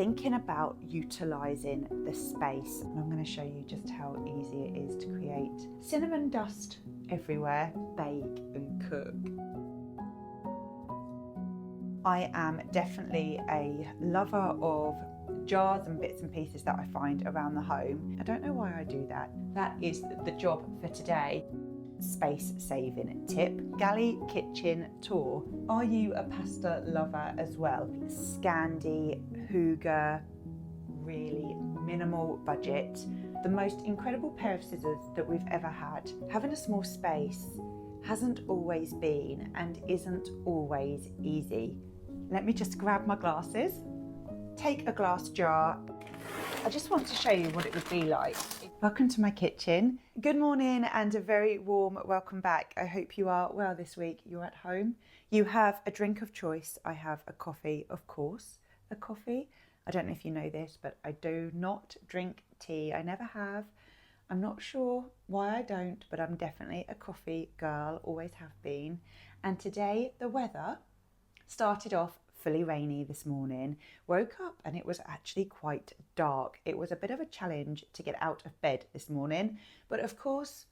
thinking about utilising the space. And I'm going to show you just how easy it is to create cinnamon dust everywhere, bake and cook. I am definitely a lover of jars and bits and pieces that I find around the home. I don't know why I do that. That is the job for today. Space saving tip, galley kitchen tour. Are you a pasta lover as well? Scandi, Hygge, really minimal budget. The most incredible pair of scissors that we've ever had. Having a small space hasn't always been and isn't always easy. Let me just grab my glasses, take a glass jar. I just want to show you what it would be like. Welcome to my kitchen. Good morning and a very warm welcome back. I hope you are well this week. You're at home. You have a drink of choice. I have a coffee, of course. A coffee. I don't know if you know this, but I do not drink tea. I never have. I'm not sure why I don't, but I'm definitely a coffee girl, always have been. And today the weather started off fully rainy this morning. Woke up and it was actually quite dark. It was a bit of a challenge to get out of bed this morning, but of course,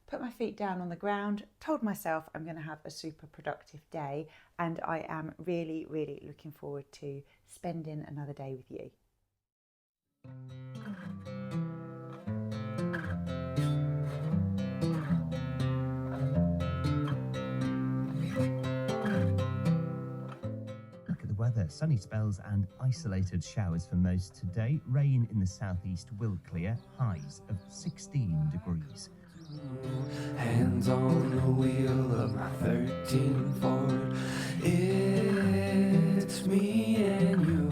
put my feet down on the ground, told myself I'm going to have a super productive day, and I am really, really looking forward to spending another day with you. Weather, sunny spells and isolated showers for most today. Rain in the southeast will clear, highs of 16 degrees. Hands on the wheel of my 13 Ford. It's me and you.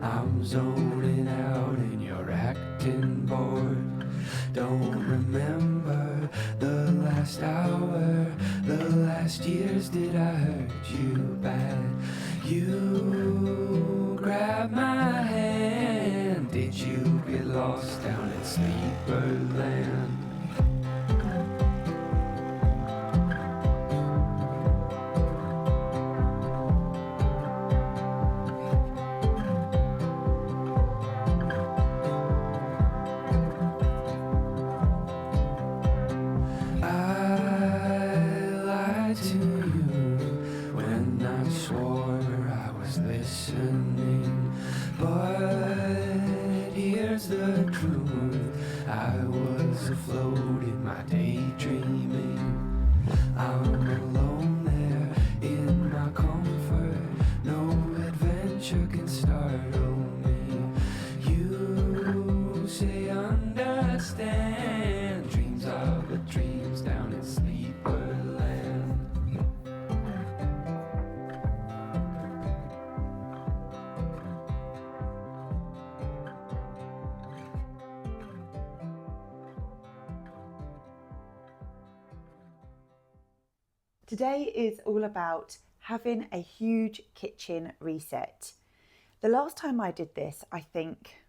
I'm zoning out and you're acting bored. Don't remember the last hour, the last years. Did I hurt you bad? You grabbed my hand. Did you get lost down in Sleeper Land? Afloat in my daydreaming, I'm alone there in my comfort. No adventure can startle me. You say understand. Dreams are but dreams down in Sleeper Land. Today is all about having a huge kitchen reset. The last time I did this, I think,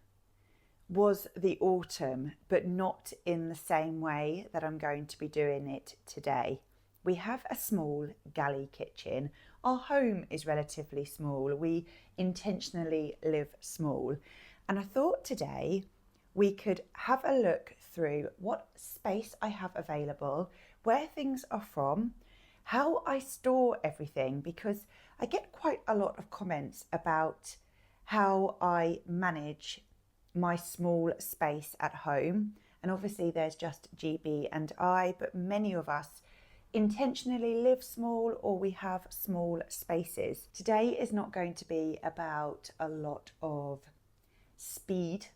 was the autumn, but not in the same way that I'm going to be doing it today. We have a small galley kitchen. Our home is relatively small. We intentionally live small. And I thought today we could have a look through what space I have available, where things are from, how I store everything, because I get quite a lot of comments about how I manage my small space at home. And obviously there's just GB and I, but many of us intentionally live small or we have small spaces. Today is not going to be about a lot of speed.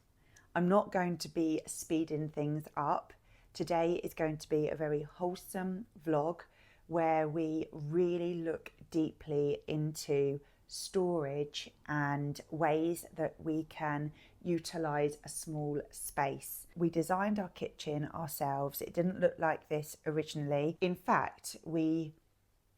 I'm not going to be speeding things up. Today is going to be a very wholesome vlog where we really look deeply into storage and ways that we can utilize a small space. We designed our kitchen ourselves. It didn't look like this originally. In fact, we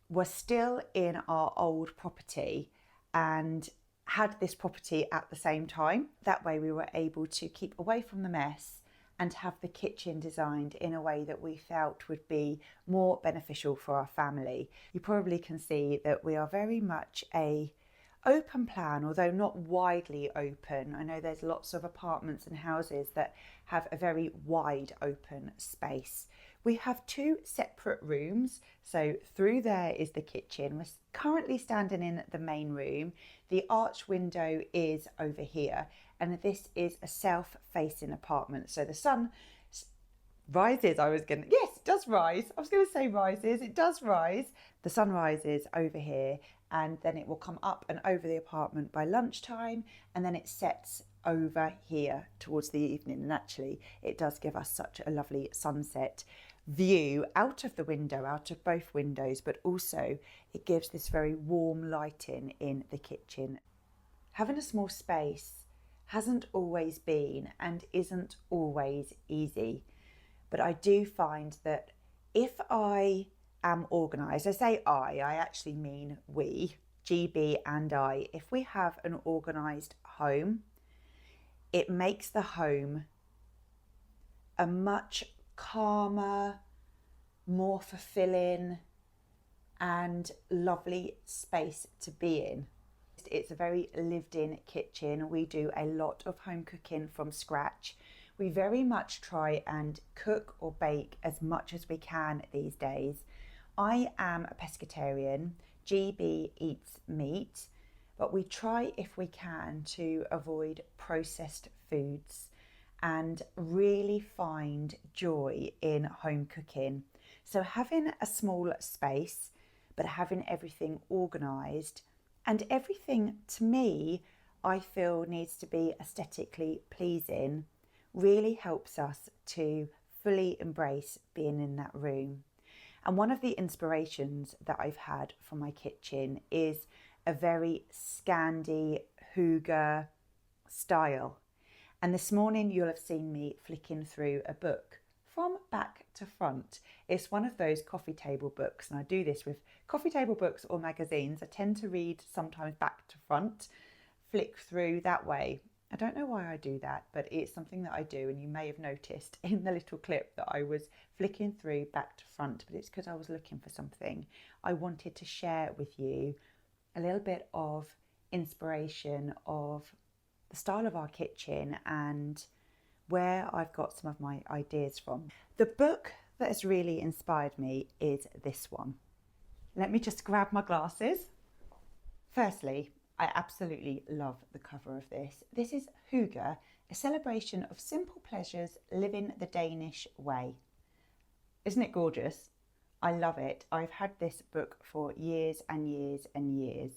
were still in our old property and had this property at the same time. That way we were able to keep away from the mess and have the kitchen designed in a way that we felt would be more beneficial for our family. You probably can see that we are very much a open plan, although not widely open. I know there's lots of apartments and houses that have a very wide open space. We have 2 separate rooms. So through there is the kitchen. We're currently standing in the main room. The arch window is over here, and this is a self-facing apartment. So the sun rises, yes, it does rise. I was going to say rises, it does rise. The sun rises over here, and then it will come up and over the apartment by lunchtime, and then it sets over here towards the evening. And actually, it does give us such a lovely sunset view out of the window, out of both windows, but also it gives this very warm lighting in the kitchen. Having a small space hasn't always been and isn't always easy, but I do find that if I am organised, I say I actually mean we, GB and I, if we have an organised home, it makes the home a much calmer, more fulfilling and lovely space to be in. It's a very lived-in kitchen. We do a lot of home cooking from scratch. We very much try and cook or bake as much as we can these days. I am a pescatarian. GB eats meat, but we try if we can to avoid processed foods and really find joy in home cooking. So having a small space, but having everything organised, and everything to me, I feel needs to be aesthetically pleasing, really helps us to fully embrace being in that room. And one of the inspirations that I've had for my kitchen is a very Scandi Hygge style. And this morning you'll have seen me flicking through a book from back to front. It's one of those coffee table books, and I do this with coffee table books or magazines. I tend to read sometimes back to front, flick through that way. I don't know why I do that, but it's something that I do, and you may have noticed in the little clip that I was flicking through back to front, but it's because I was looking for something. I wanted to share with you a little bit of inspiration of the style of our kitchen and where I've got some of my ideas from. The book that has really inspired me is this one. Let me just grab my glasses. Firstly, I absolutely love the cover of this. This is Hygge, a celebration of simple pleasures living the Danish way. Isn't it gorgeous? I love it. I've had this book for years and years and years.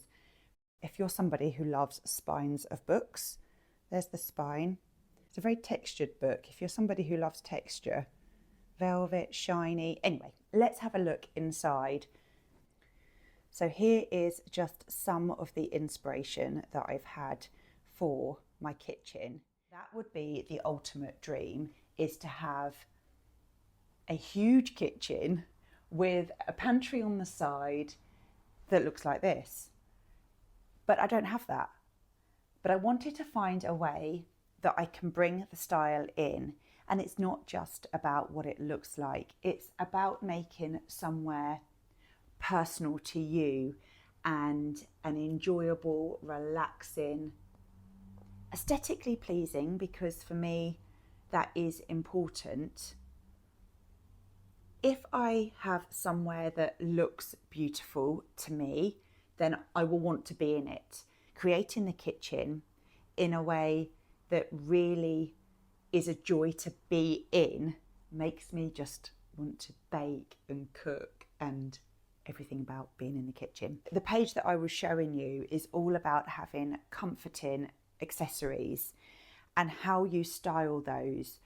If you're somebody who loves spines of books, there's the spine. It's a very textured book. If you're somebody who loves texture, velvet, shiny. Anyway, let's have a look inside. So here is just some of the inspiration that I've had for my kitchen. That would be the ultimate dream, is to have a huge kitchen with a pantry on the side that looks like this. But I don't have that. But I wanted to find a way that I can bring the style in. And it's not just about what it looks like. It's about making somewhere personal to you and an enjoyable, relaxing, aesthetically pleasing, because for me that is important. If I have somewhere that looks beautiful to me, then I will want to be in it. Creating the kitchen in a way that really is a joy to be in makes me just want to bake and cook and everything about being in the kitchen. The page that I was showing you is all about having comforting accessories and how you style those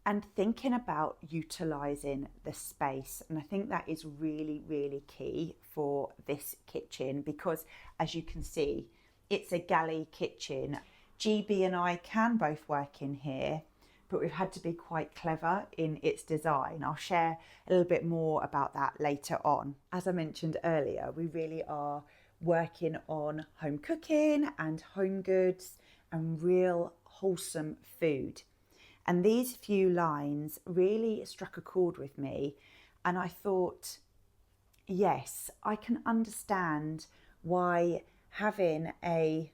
and thinking about utilising the space. And I think that is really, really key for this kitchen because, as you can see, it's a galley kitchen. GB and I can both work in here, but we've had to be quite clever in its design. I'll share a little bit more about that later on. As I mentioned earlier, we really are working on home cooking and home goods and real wholesome food. And these few lines really struck a chord with me. And I thought, yes, I can understand why having a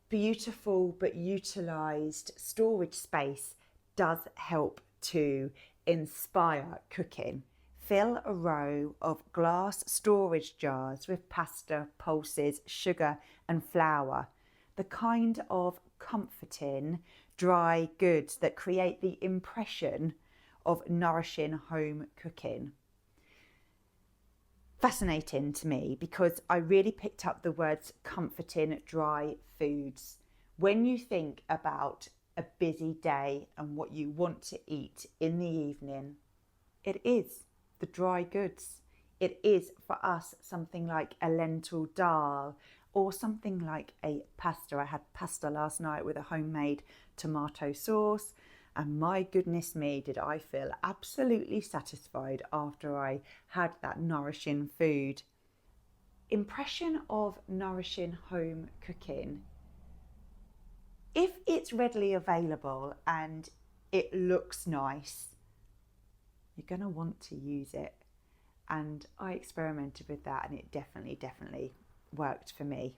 beautiful but utilised storage space does help to inspire cooking. Fill a row of glass storage jars with pasta, pulses, sugar and flour, the kind of comforting dry goods that create the impression of nourishing home cooking. Fascinating to me because I really picked up the words comforting dry foods. When you think about a busy day and what you want to eat in the evening, it is the dry goods. It is for us something like a lentil dal or something like a pasta. I had pasta last night with a homemade tomato sauce, and my goodness me, did I feel absolutely satisfied after I had that nourishing food. Impression of nourishing home cooking. If it's readily available and it looks nice, you're going to want to use it. And I experimented with that and it definitely worked for me.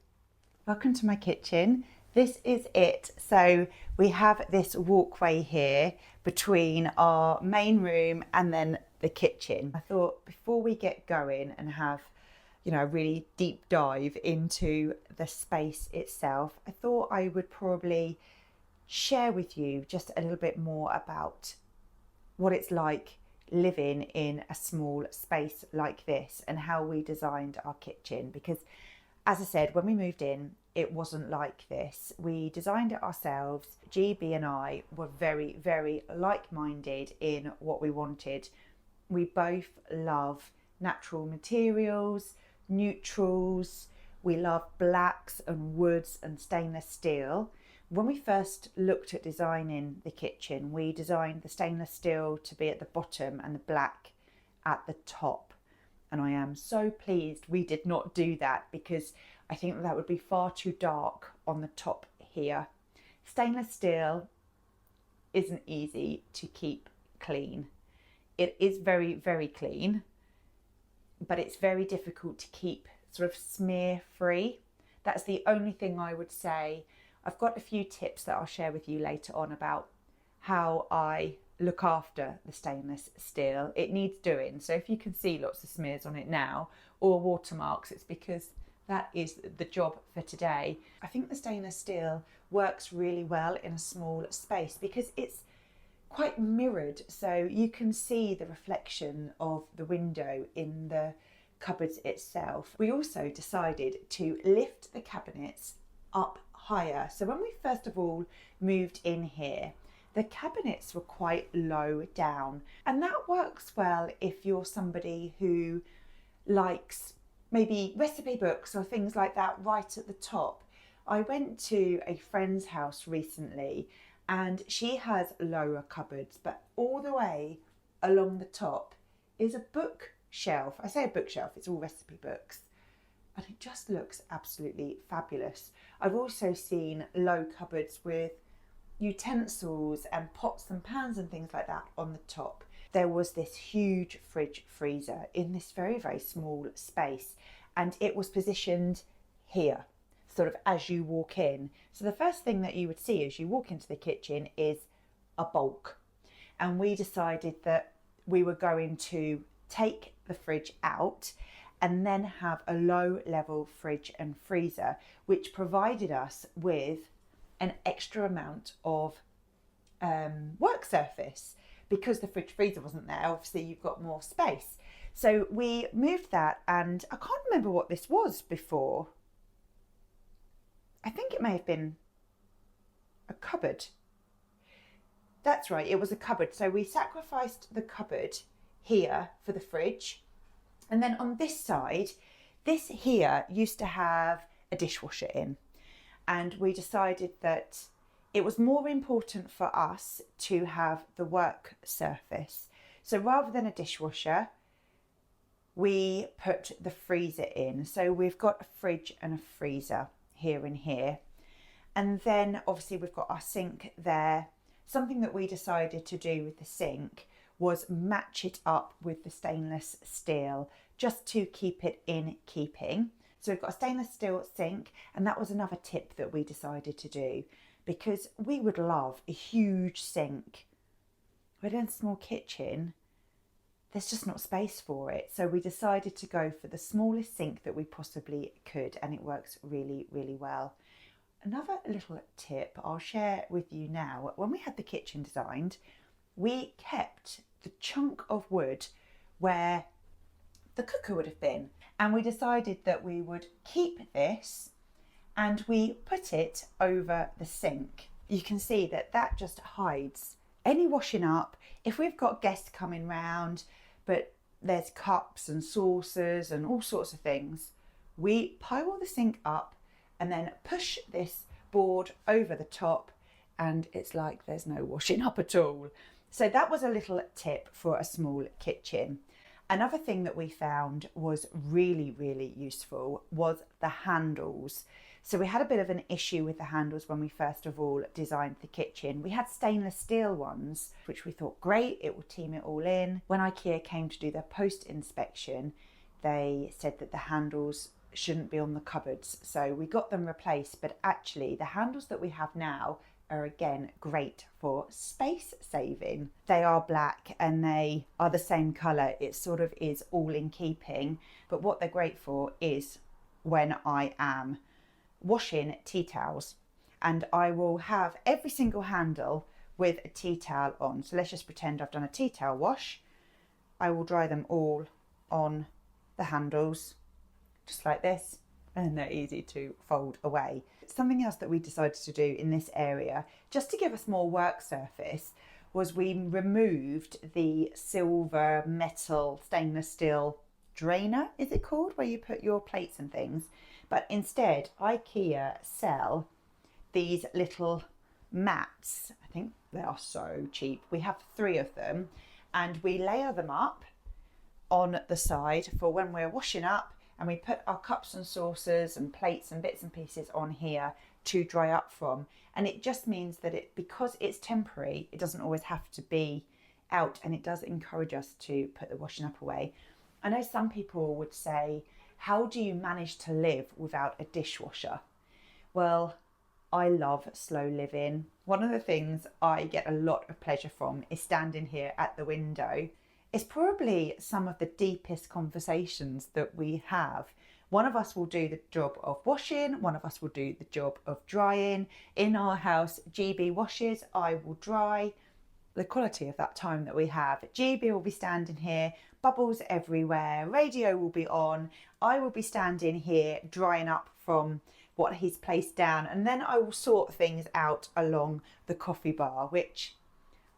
Welcome to my kitchen. This is it. So we have this walkway here between our main room and then the kitchen. I thought before we get going and have, a really deep dive into the space itself, I thought I would probably share with you just a little bit more about what it's like living in a small space like this and how we designed our kitchen. Because as I said, when we moved in, it wasn't like this. We designed it ourselves. GB and I were very, very like-minded in what we wanted. We both love natural materials, neutrals. We love blacks and woods and stainless steel. When we first looked at designing the kitchen, we designed the stainless steel to be at the bottom and the black at the top. And I am so pleased we did not do that because I think that would be far too dark on the top here. Stainless steel isn't easy to keep clean. It is very, very clean, but it's very difficult to keep sort of smear free. That's the only thing I would say. I've got a few tips that I'll share with you later on about how I look after the stainless steel. It needs doing. So if you can see lots of smears on it now or watermarks, it's because that is the job for today. I think the stainless steel works really well in a small space because it's quite mirrored, so you can see the reflection of the window in the cupboards itself. We also decided to lift the cabinets up higher. So when we first of all moved in here, the cabinets were quite low down, and that works well if you're somebody who likes maybe recipe books or things like that right at the top. I went to a friend's house recently and she has lower cupboards, but all the way along the top is a bookshelf. I say a bookshelf, it's all recipe books. And it just looks absolutely fabulous. I've also seen low cupboards with utensils and pots and pans and things like that on the top. There was this huge fridge freezer in this very, very small space, and it was positioned here, sort of as you walk in. So the first thing that you would see as you walk into the kitchen is a bulk. And we decided that we were going to take the fridge out and then have a low level fridge and freezer, which provided us with an extra amount of work surface. Because the fridge freezer wasn't there, obviously you've got more space. So we moved that, and I can't remember what this was before. I think it may have been a cupboard. That's right, it was a cupboard. So we sacrificed the cupboard here for the fridge. And then on this side, this here used to have a dishwasher in. And we decided that it was more important for us to have the work surface. So rather than a dishwasher, we put the freezer in. So we've got a fridge and a freezer here and here. And then obviously we've got our sink there. Something that we decided to do with the sink was match it up with the stainless steel just to keep it in keeping. So we've got a stainless steel sink, and that was another tip that we decided to do because we would love a huge sink. But in a small kitchen, there's just not space for it. So we decided to go for the smallest sink that we possibly could, and it works really, really well. Another little tip I'll share with you now. When we had the kitchen designed, we kept the chunk of wood where the cooker would have been. And we decided that we would keep this and we put it over the sink. You can see that that just hides any washing up. If we've got guests coming round, but there's cups and saucers and all sorts of things, we pile the sink up and then push this board over the top, and it's like there's no washing up at all. So that was a little tip for a small kitchen. Another thing that we found was really, really useful was the handles. So we had a bit of an issue with the handles when we first of all designed the kitchen. We had stainless steel ones, which we thought great, it would team it all in. When IKEA came to do their post-inspection, they said that the handles shouldn't be on the cupboards. So we got them replaced, but actually the handles that we have now are again great for space saving. They are black and they are the same colour. It sort of is all in keeping, but what they're great for is when I am washing tea towels, and I will have every single handle with a tea towel on. So let's just pretend I've done a tea towel wash. I will dry them all on the handles just like this, and they're easy to fold away. Something else that we decided to do in this area, just to give us more work surface, was we removed the silver metal stainless steel drainer, is it called, where you put your plates and things. But instead, IKEA sell these little mats. I think they are so cheap. We have 3 of them, and we layer them up on the side for when we're washing up, and we put our cups and saucers and plates and bits and pieces on here to dry up from. And it just means that because it's temporary, it doesn't always have to be out, and it does encourage us to put the washing up away. I know some people would say, how do you manage to live without a dishwasher? Well, I love slow living. One of the things I get a lot of pleasure from is standing here at the window. It's probably some of the deepest conversations that we have. One of us will do the job of washing, one of us will do the job of drying. In our house, GB washes, I will dry. The quality of that time that we have. GB will be standing here, bubbles everywhere, radio will be on, I will be standing here drying up from what he's placed down, and then I will sort things out along the coffee bar, which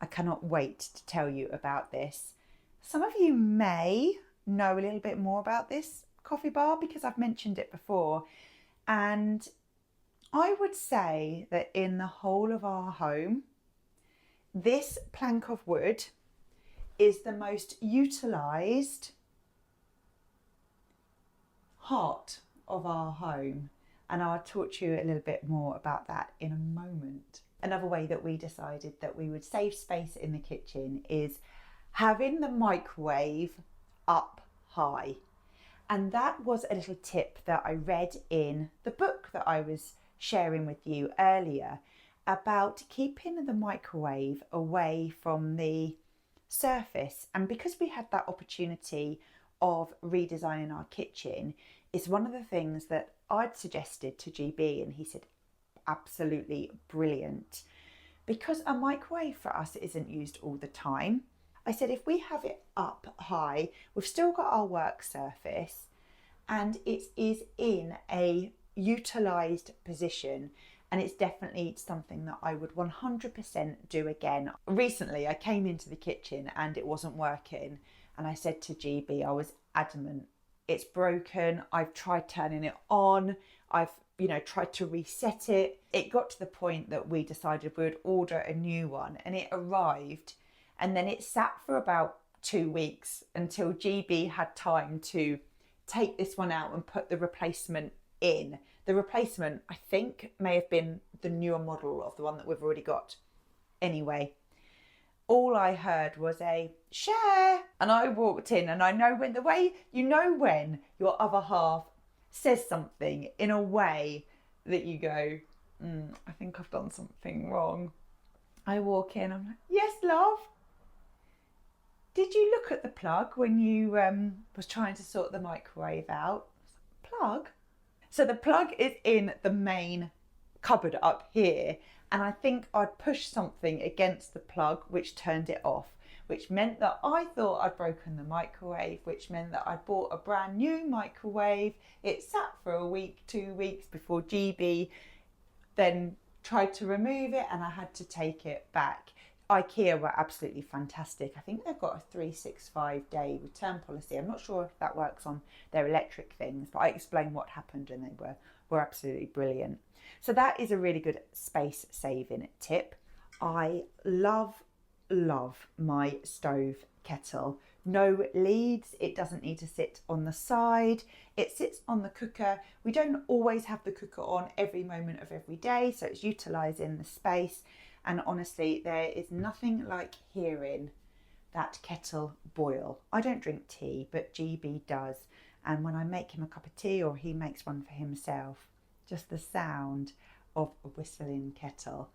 I cannot wait to tell you about this. Some of you may know a little bit more about this coffee bar because I've mentioned it before, and I would say that in the whole of our home, this plank of wood is the most utilised heart of our home, and I'll talk to you a little bit more about that in a moment. Another way that we decided that we would save space in the kitchen is having the microwave up high. And that was a little tip that I read in the book that I was sharing with you earlier about keeping the microwave away from the surface. And because we had that opportunity of redesigning our kitchen, it's one of the things that I'd suggested to GB, and he said, absolutely brilliant. Because a microwave for us isn't used all the time, I said, if we have it up high, we've still got our work surface and it is in a utilised position, and it's definitely something that I would 100% do again. Recently, I came into the kitchen and it wasn't working, and I said to GB, I was adamant, it's broken. I've tried turning it on. I've tried to reset it. It got to the point that we decided we would order a new one, and it arrived. And then it sat for about 2 weeks until GB had time to take this one out and put the replacement in. The replacement, I think, may have been the newer model of the one that we've already got. Anyway, all I heard was a Cher, and I walked in, and I know when your other half says something in a way that you go, I think I've done something wrong. I walk in, I'm like, yes, love. Did you look at the plug when you was trying to sort the microwave out? Plug? So the plug is in the main cupboard up here, and I think I'd pushed something against the plug which turned it off, which meant that I thought I'd broken the microwave, which meant that I'd bought a brand new microwave. It sat for a week, 2 weeks before GB then tried to remove it, and I had to take it back. IKEA were absolutely fantastic. I think they've got a 365-day return policy. I'm not sure if that works on their electric things, but I explained what happened and they were absolutely brilliant. So that is a really good space saving tip. I love my stove kettle. No leads, it doesn't need to sit on the side, it sits on the cooker. We don't always have the cooker on every moment of every day, so it's utilising the space. And honestly, there is nothing like hearing that kettle boil. I don't drink tea, but GB does. And when I make him a cup of tea or he makes one for himself, just the sound of a whistling kettle,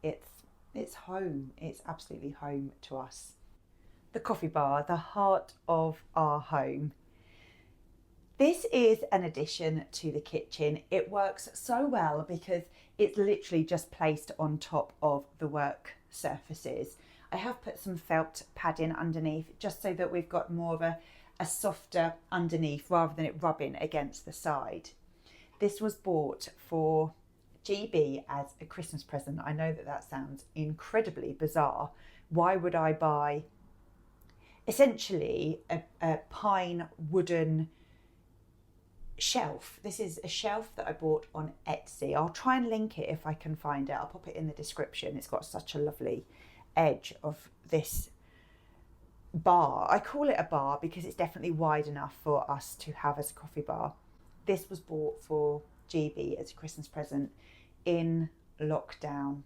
it's home. It's absolutely home to us. The coffee bar, the heart of our home. This is an addition to the kitchen. It works so well because it's literally just placed on top of the work surfaces. I have put some felt padding underneath just so that we've got more of a softer underneath rather than it rubbing against the side. This was bought for GB as a Christmas present. I know that sounds incredibly bizarre. Why would I buy essentially a pine wooden shelf? This is a shelf that I bought on Etsy. I'll try and link it if I can find it. I'll pop it in the description. It's got such a lovely edge of this bar. I call it a bar because it's definitely wide enough for us to have as a coffee bar. This was bought for GB as a Christmas present in lockdown.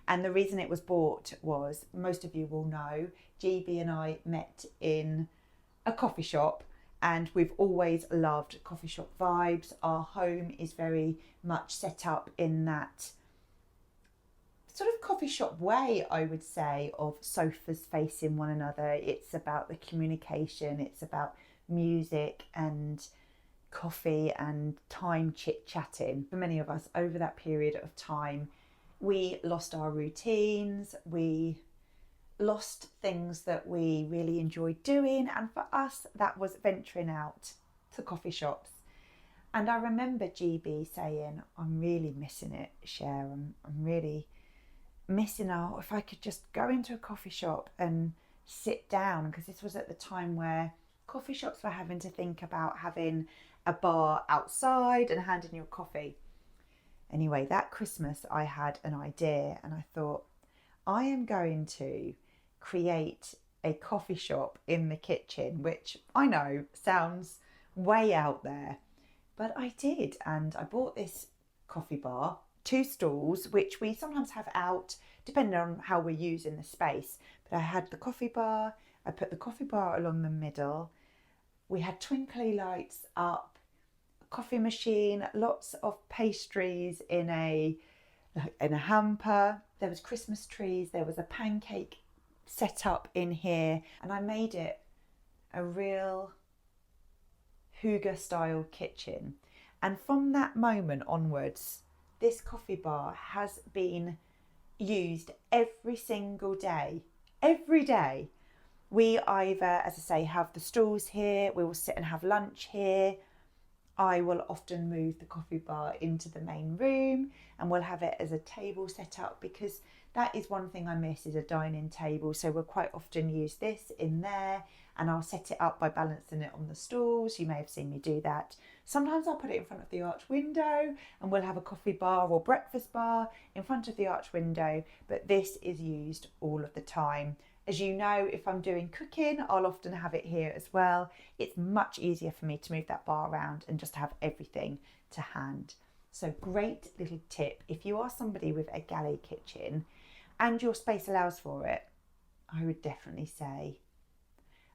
And the reason it was bought was, most of you will know, GB and I met in a coffee shop, and we've always loved coffee shop vibes. Our home is very much set up in that sort of coffee shop way, I would say, of sofas facing one another. It's about the communication, it's about music and coffee and time chit-chatting. For many of us, over that period of time, we lost our routines, we lost things that we really enjoyed doing, and for us that was venturing out to coffee shops. And I remember GB saying, I'm really missing it, Cher. I'm really missing out. If I could just go into a coffee shop and sit down, because this was at the time where coffee shops were having to think about having a bar outside and handing you a coffee. Anyway, that Christmas I had an idea and I thought, I am going to create a coffee shop in the kitchen, which I know sounds way out there, but I did. And I bought this coffee bar, 2 stools, which we sometimes have out depending on how we're using the space. But I had the coffee bar, I put the coffee bar along the middle. We had twinkly lights up, a coffee machine, lots of pastries in a hamper. There was Christmas trees, there was a pancake set up in here, and I made it a real Hygge style kitchen. And from that moment onwards, this coffee bar has been used every single day. Every day. We either, as I say, have the stools here, we will sit and have lunch here. I will often move the coffee bar into the main room and we'll have it as a table set up, because that is one thing I miss, is a dining table. So we'll quite often use this in there, and I'll set it up by balancing it on the stools. You may have seen me do that. Sometimes I'll put it in front of the arch window and we'll have a coffee bar or breakfast bar in front of the arch window, but this is used all of the time. As you know, if I'm doing cooking, I'll often have it here as well. It's much easier for me to move that bar around and just have everything to hand. So great little tip. If you are somebody with a galley kitchen and your space allows for it, I would definitely say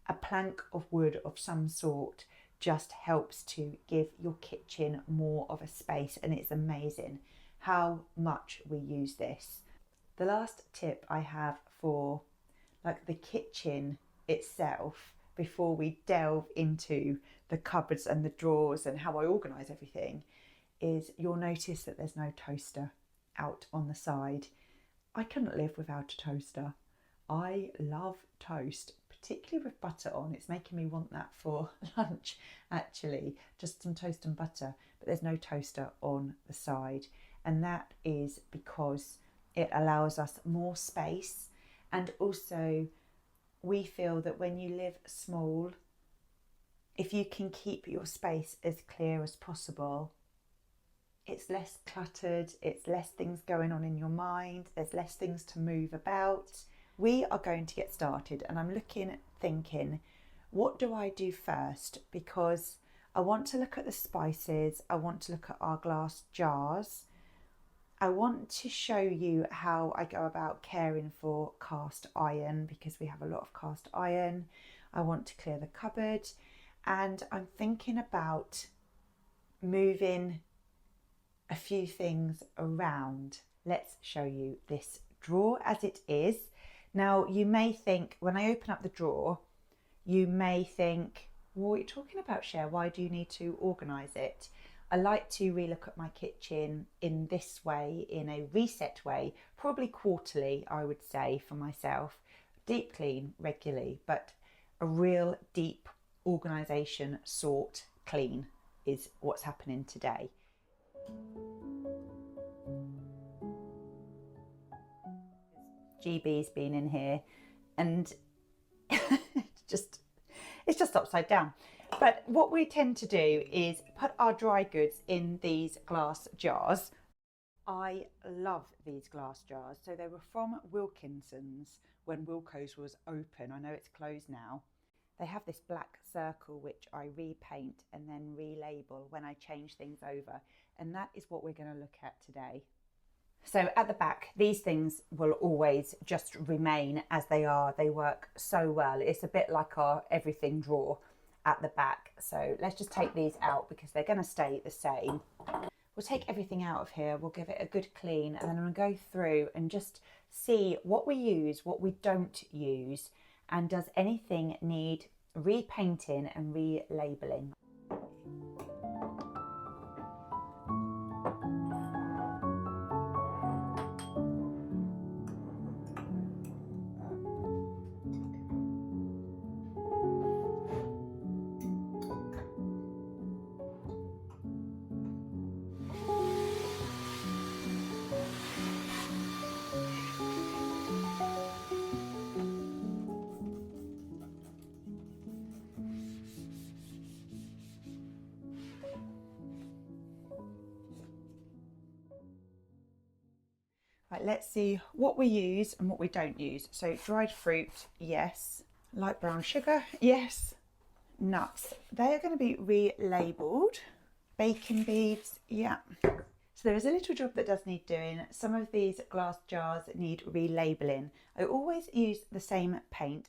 a plank of wood of some sort just helps to give your kitchen more of a space, and it's amazing how much we use this. The last tip I have for like the kitchen itself, before we delve into the cupboards and the drawers and how I organise everything, is you'll notice that there's no toaster out on the side. I couldn't live without a toaster. I love toast, particularly with butter on. It's making me want that for lunch, actually, just some toast and butter, but there's no toaster on the side. And that is because it allows us more space, and also we feel that when you live small, if you can keep your space as clear as possible, it's less cluttered, it's less things going on in your mind, there's less things to move about. We are going to get started, and I'm thinking, what do I do first? Because I want to look at the spices, I want to look at our glass jars, I want to show you how I go about caring for cast iron, because we have a lot of cast iron. I want to clear the cupboard, and I'm thinking about moving a few things around. Let's show you this drawer as it is. Now, you may think, when I open up the drawer, you may think, well, what are you talking about, Cher? Why do you need to organise it? I like to relook at my kitchen in this way, in a reset way, probably quarterly, I would say, for myself. Deep clean regularly, but a real deep organisation sort clean is what's happening today. GB's been in here, and it's just upside down. But what we tend to do is put our dry goods in these glass jars. I love these glass jars. So they were from Wilkinson's when Wilko's was open. I know it's closed now. They have this black circle which I repaint and then relabel when I change things over. And that is what we're going to look at today. So at the back, these things will always just remain as they are. They work so well. It's a bit like our everything drawer at the back. So let's just take these out because they're going to stay the same. We'll take everything out of here. We'll give it a good clean, and then I'm going to go through and just see what we use, what we don't use, and does anything need repainting and relabeling. Right, let's see what we use and what we don't use. So dried fruit, yes. Light brown sugar, yes. Nuts, they are going to be relabeled. Bacon beads, yeah. So there is a little job that does need doing. Some of these glass jars need relabeling. I always use the same paint.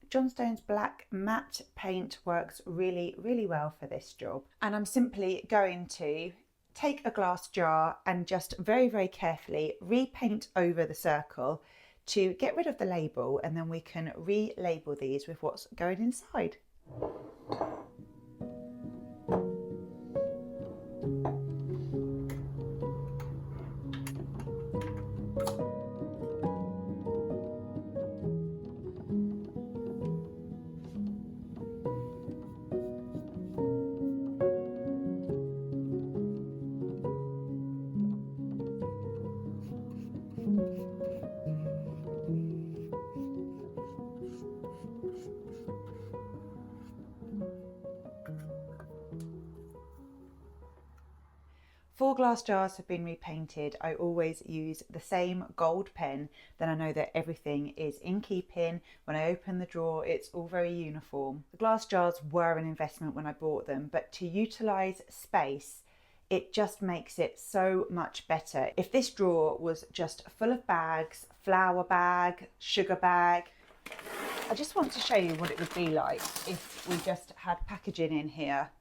Johnstone's black matte paint works really, really well for this job. And I'm simply going to take a glass jar and just very, very carefully repaint over the circle to get rid of the label, and then we can relabel these with what's going inside. Four glass jars have been repainted. I always use the same gold pen, then I know that everything is in keeping. When I open the drawer, it's all very uniform. The glass jars were an investment when I bought them, but to utilise space, it just makes it so much better. If this drawer was just full of bags, flour bag, sugar bag, I just want to show you what it would be like if we just had packaging in here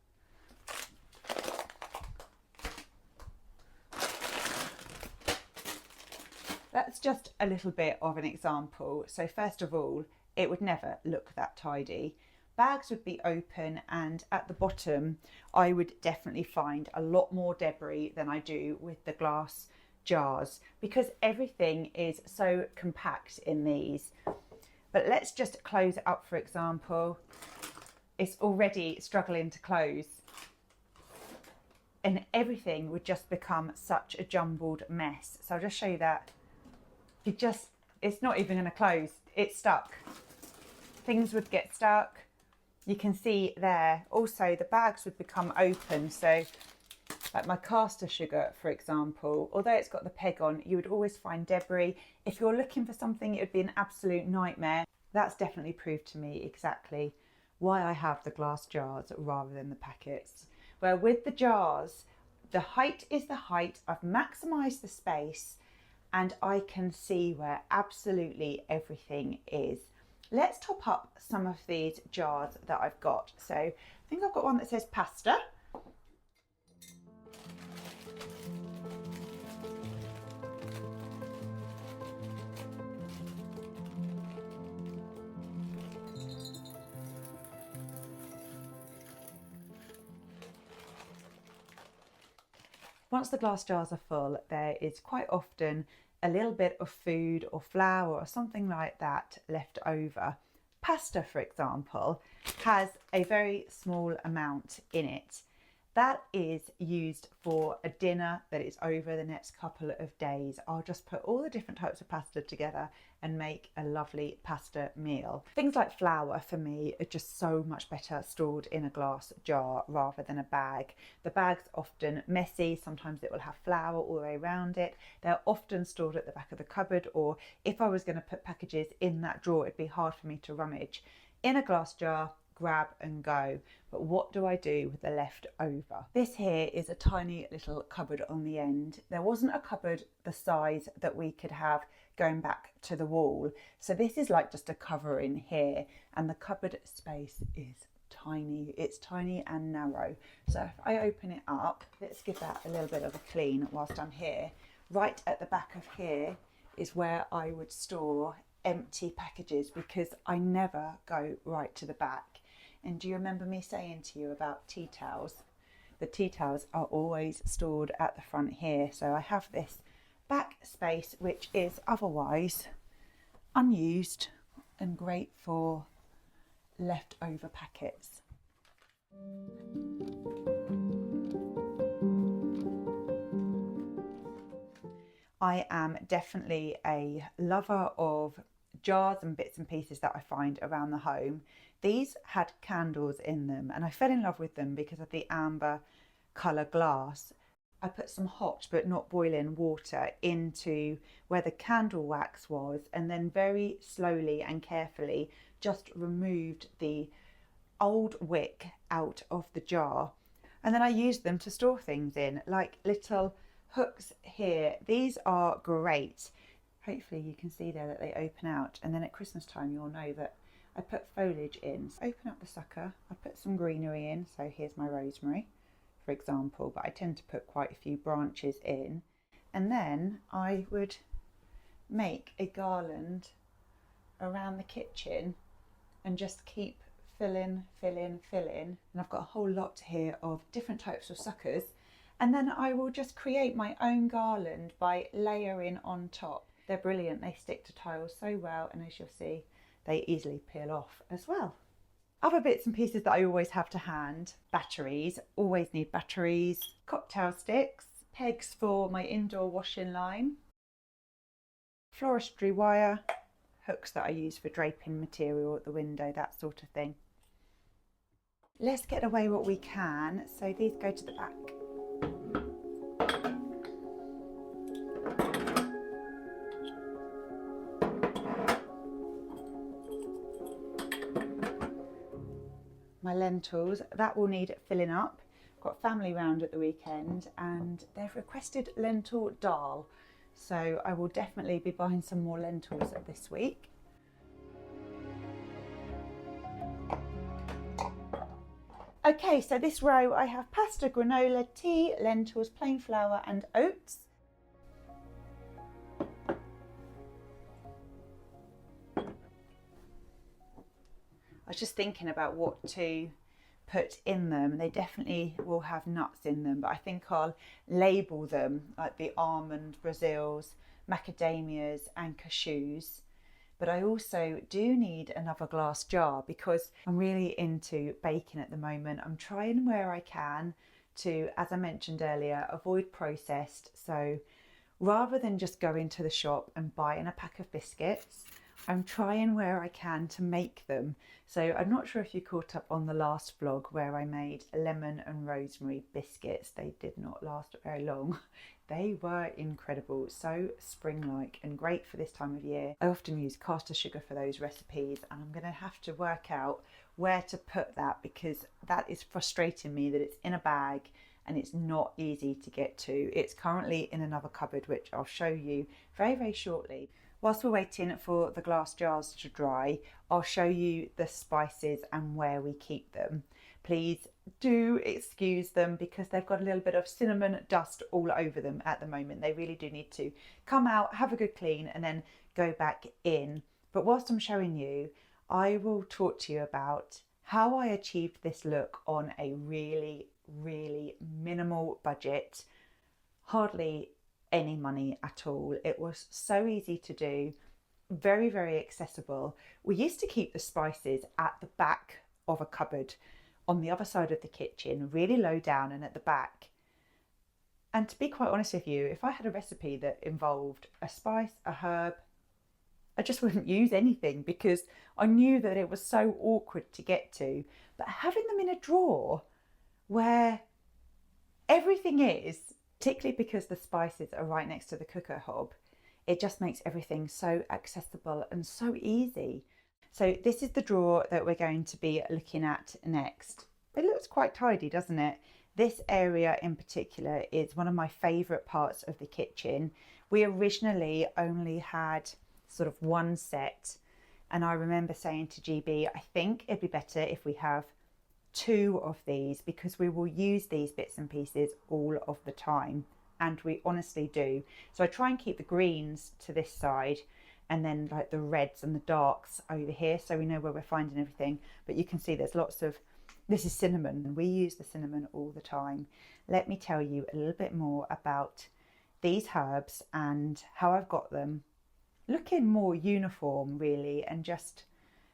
That's just a little bit of an example. So first of all, it would never look that tidy. Bags would be open, and at the bottom I would definitely find a lot more debris than I do with the glass jars because everything is so compact in these. But let's just close it up, for example. It's already struggling to close and everything would just become such a jumbled mess. So I'll just show you that. It's not even going to close. It's stuck. Things would get stuck. You can see there. Also, the bags would become open. So like my caster sugar, for example, although it's got the peg on, you would always find debris. If you're looking for something, it would be an absolute nightmare. That's definitely proved to me exactly why I have the glass jars rather than the packets. Where with the jars, the height is the height. I've maximised the space and I can see where absolutely everything is. Let's top up some of these jars that I've got. So I think I've got one that says pasta. Once the glass jars are full, there is quite often a little bit of food or flour or something like that left over. Pasta, for example, has a very small amount in it. That is used for a dinner that is over the next couple of days. I'll just put all the different types of pasta together and make a lovely pasta meal. Things like flour for me are just so much better stored in a glass jar rather than a bag. The bag's often messy, sometimes it will have flour all the way around it. They're often stored at the back of the cupboard, or if I was going to put packages in that drawer, it'd be hard for me to rummage. In a glass jar, grab and go. But what do I do with the leftover? This here is a tiny little cupboard on the end. There wasn't a cupboard the size that we could have going back to the wall. So this is like just a cover in here, and the cupboard space is tiny. It's tiny and narrow. So if I open it up, let's give that a little bit of a clean whilst I'm here. Right at the back of here is where I would store empty packages because I never go right to the back. And do you remember me saying to you about tea towels? The tea towels are always stored at the front here. So I have this back space which is otherwise unused and great for leftover packets. I am definitely a lover of jars and bits and pieces that I find around the home. These had candles in them and I fell in love with them because of the amber colour glass. I put some hot but not boiling water into where the candle wax was, and then very slowly and carefully just removed the old wick out of the jar. And then I used them to store things in, like little hooks here. These are great. Hopefully you can see there that they open out, and then at Christmas time you'll know that I put foliage in. So open up the sucker, I put some greenery in, so here's my rosemary for example, but I tend to put quite a few branches in, and then I would make a garland around the kitchen and just keep filling. And I've got a whole lot here of different types of suckers, and then I will just create my own garland by layering on top. They're brilliant, they stick to tiles so well, and as you'll see, they easily peel off as well. Other bits and pieces that I always have to hand: batteries, always need batteries, cocktail sticks, pegs for my indoor washing line, floristry wire, hooks that I use for draping material at the window, that sort of thing. Let's get away what we can, so these go to the back. My lentils, that will need filling up. I've got family round at the weekend and they've requested lentil dal, so I will definitely be buying some more lentils this week. Okay, so this row I have pasta, granola, tea, lentils, plain flour and oats. was just thinking about what to put in them. They definitely will have nuts in them, but I think I'll label them like the almond, Brazils, macadamias and cashews. But I also do need another glass jar because I'm really into baking at the moment. I'm trying where I can to, as I mentioned earlier, avoid processed. So rather than just going to the shop and buying a pack of biscuits, I'm trying where I can to make them. So I'm not sure if you caught up on the last vlog where I made lemon and rosemary biscuits. They did not last very long. They were incredible, so spring-like and great for this time of year. I often use caster sugar for those recipes, and I'm going to have to work out where to put that because that is frustrating me that it's in a bag and it's not easy to get to. It's currently in another cupboard, which I'll show you very, very shortly. Whilst we're waiting for the glass jars to dry, I'll show you the spices and where we keep them. Please do excuse them because they've got a little bit of cinnamon dust all over them at the moment. They really do need to come out, have a good clean and then go back in. But whilst I'm showing you, I will talk to you about how I achieved this look on a really, really minimal budget. Hardly any money at all. It was so easy to do, very, very accessible. We used to keep the spices at the back of a cupboard on the other side of the kitchen, really low down and at the back. And to be quite honest with you, if I had a recipe that involved a spice, a herb, I just wouldn't use anything because I knew that it was so awkward to get to. But having them in a drawer where everything is, particularly because the spices are right next to the cooker hob, it just makes everything so accessible and so easy. So this is the drawer that we're going to be looking at next. It looks quite tidy, doesn't it? This area in particular is one of my favourite parts of the kitchen. We originally only had sort of one set, and I remember saying to GB, I think it'd be better if we have two of these because we will use these bits and pieces all of the time, and we honestly do. So I try and keep the greens to this side and then like the reds and the darks over here so we know where we're finding everything. But you can see there's lots of, this is cinnamon and we use the cinnamon all the time. Let me tell you a little bit more about these herbs and how I've got them looking more uniform really and just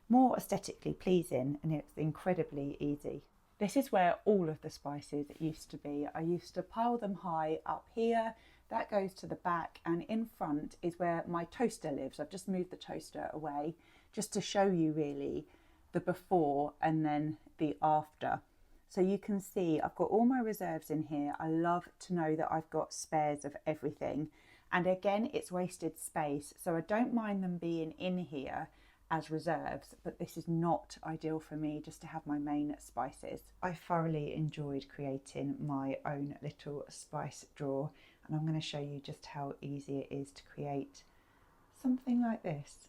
more aesthetically pleasing, and it's incredibly easy. This is where all of the spices used to be. I used to pile them high up here. That goes to the back, and in front is where my toaster lives. I've just moved the toaster away just to show you really the before and then the after. So you can see I've got all my reserves in here. I love to know that I've got spares of everything. And again, it's wasted space, so I don't mind them being in here as reserves, but this is not ideal for me just to have my main spices. I thoroughly enjoyed creating my own little spice drawer, and I'm going to show you just how easy it is to create something like this.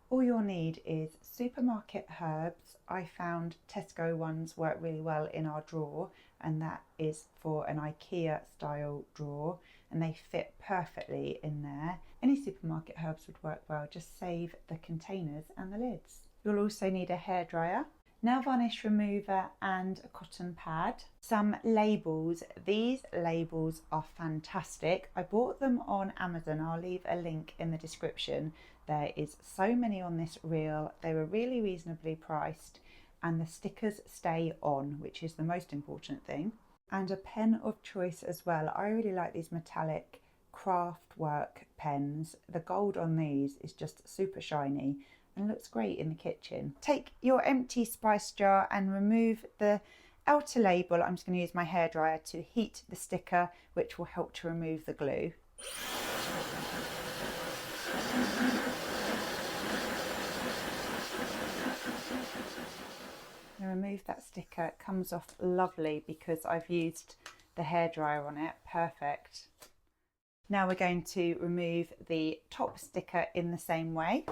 All you'll need is supermarket herbs. I found Tesco ones work really well in our drawer, and that is for an IKEA style drawer, and they fit perfectly in there. Any supermarket herbs would work well, just save the containers and the lids. You'll also need a hairdryer, nail varnish remover and a cotton pad. Some labels. These labels are fantastic. I bought them on Amazon. I'll leave a link in the description. There is so many on this reel. They were really reasonably priced and the stickers stay on, which is the most important thing. And a pen of choice as well. I really like these metallic craft work pens. The gold on these is just super shiny and looks great in the kitchen. Take your empty spice jar and remove the outer label. I'm just going to use my hairdryer to heat the sticker, which will help to remove the glue. Remove that sticker. It comes off lovely because I've used the hairdryer on it. Perfect. Now we're going to remove the top sticker in the same way.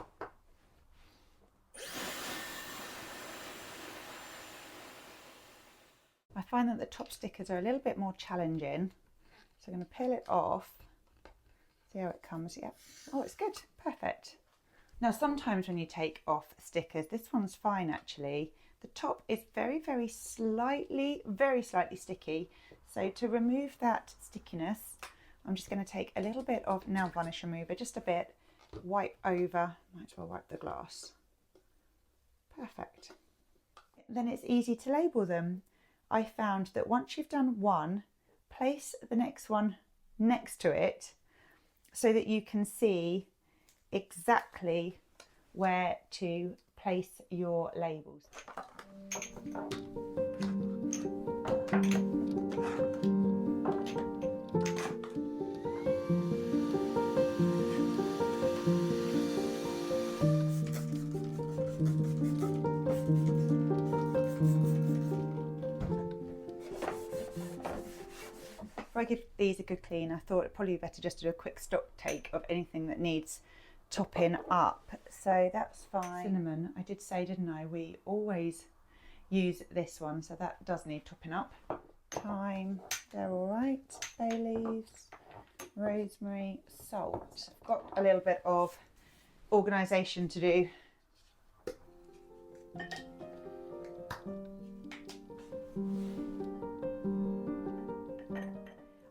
I find that the top stickers are a little bit more challenging, so I'm going to peel it off, see how it comes. Yep. Oh, it's good. Perfect. Now sometimes when you take off stickers, this one's fine actually. The top is very slightly sticky. So to remove that stickiness, I'm just going to take a little bit of nail varnish remover, just a bit, wipe over, might as well wipe the glass. Perfect. Then it's easy to label them. I found that once you've done one, place the next one next to it so that you can see exactly where to place your labels. Before I give these a good clean, I thought it'd probably be better just to do a quick stock take of anything that needs topping up. So that's fine. Cinnamon, I did say, didn't I, we always use this one, so that does need topping up. Thyme, they're all right. Bay leaves, rosemary, salt. I've got a little bit of organisation to do.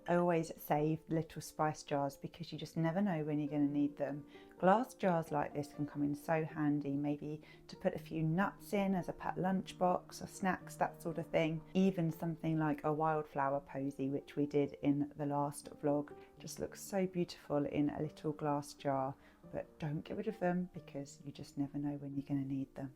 I always save little spice jars because you just never know when you're going to need them. Glass jars like this can come in so handy, maybe to put a few nuts in as a packed lunchbox or snacks, that sort of thing. Even something like a wildflower posy, which we did in the last vlog, just looks so beautiful in a little glass jar. But don't get rid of them because you just never know when you're going to need them.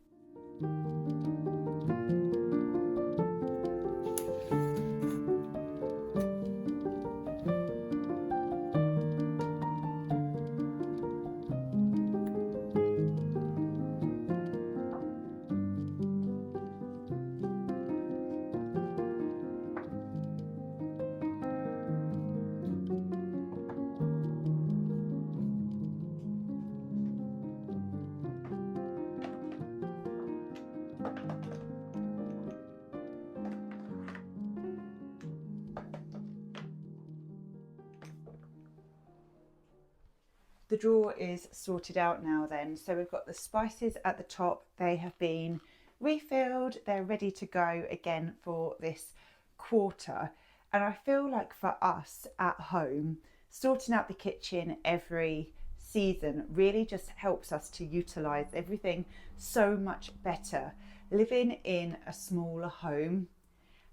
The drawer is sorted out now then, so we've got the spices at the top. They have been refilled, they're ready to go again for this quarter. And I feel like for us at home, sorting out the kitchen every season really just helps us to utilise everything so much better. Living in a smaller home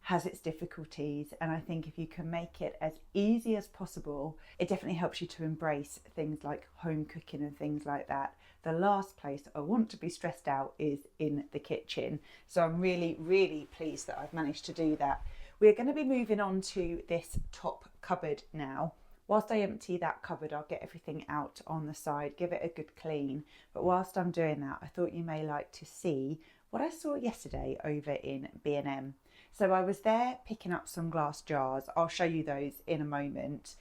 has its difficulties, and I think if you can make it as easy as possible, it definitely helps you to embrace things like home cooking and things like that. The last place I want to be stressed out is in the kitchen, so I'm really pleased that I've managed to do that. We're going to be moving on to this top cupboard now. Whilst I empty that cupboard, I'll get everything out on the side, give it a good clean, but whilst I'm doing that, I thought you may like to see what I saw yesterday over in B&M. So I was there picking up some glass jars. I'll show you those in a moment.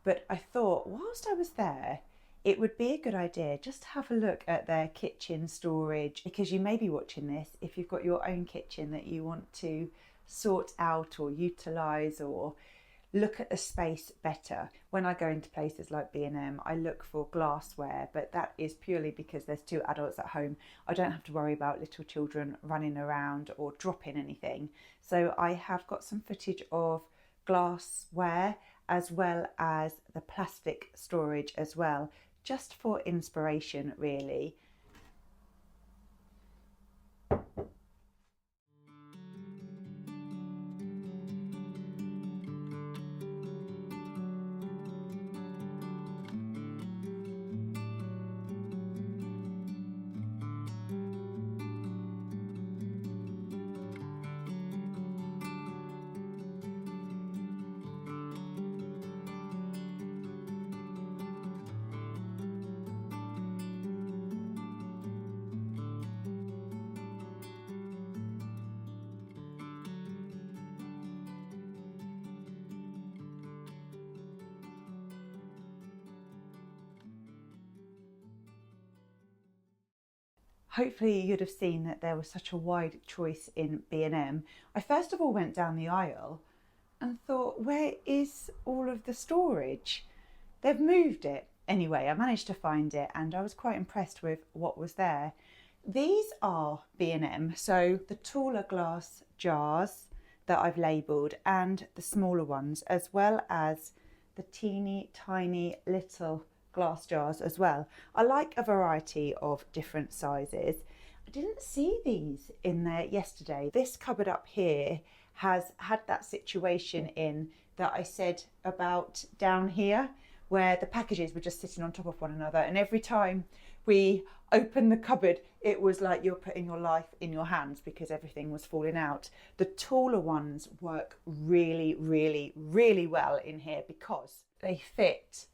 But I thought whilst I was there, it would be a good idea just to have a look at their kitchen storage, because you may be watching this if you've got your own kitchen that you want to sort out or utilise or look at the space better. When I go into places like B&M, I look for glassware, but that is purely because there's two adults at home. I don't have to worry about little children running around or dropping anything. So I have got some footage of glassware as well as the plastic storage as well, just for inspiration really. Hopefully you'd have seen that there was such a wide choice in B&M. I first of all went down the aisle and thought, where is all of the storage? They've moved it. Anyway, I managed to find it and I was quite impressed with what was there. These are B&M, so the taller glass jars that I've labelled and the smaller ones, as well as the teeny tiny little glass jars as well. I like a variety of different sizes. I didn't see these in there yesterday. This cupboard up here has had that situation in that I said about down here, where the packages were just sitting on top of one another, and every time we opened the cupboard it was like you're putting your life in your hands because everything was falling out. The taller ones work really, really, really well in here because they fit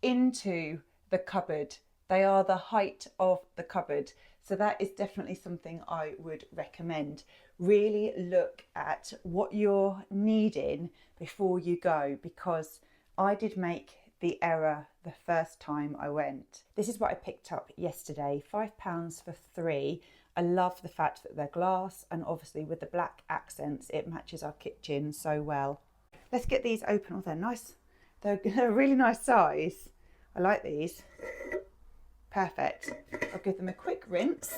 into the cupboard. They are the height of the cupboard, so that is definitely something I would recommend. Really look at what you're needing before you go, because I did make the error the first time I went. This is what I picked up yesterday, £5 for 3. I love the fact that they're glass, and obviously with the black accents it matches our kitchen so well. Let's get these open. Oh, they're nice. They're a really nice size. I like these. Perfect. I'll give them a quick rinse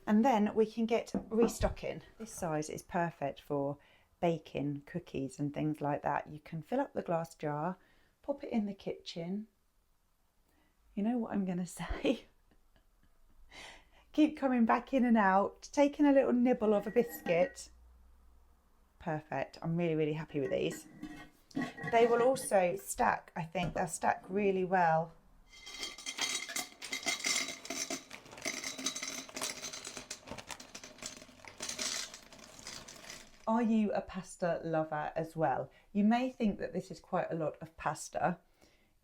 and then we can get restocking. This size is perfect for baking cookies and things like that. You can fill up the glass jar, pop it in the kitchen. You know what I'm going to say? Keep coming back in and out, taking a little nibble of a biscuit. Perfect. I'm really, really happy with these. They will also stack, I think. They'll stack really well. Are you a pasta lover as well? You may think that this is quite a lot of pasta.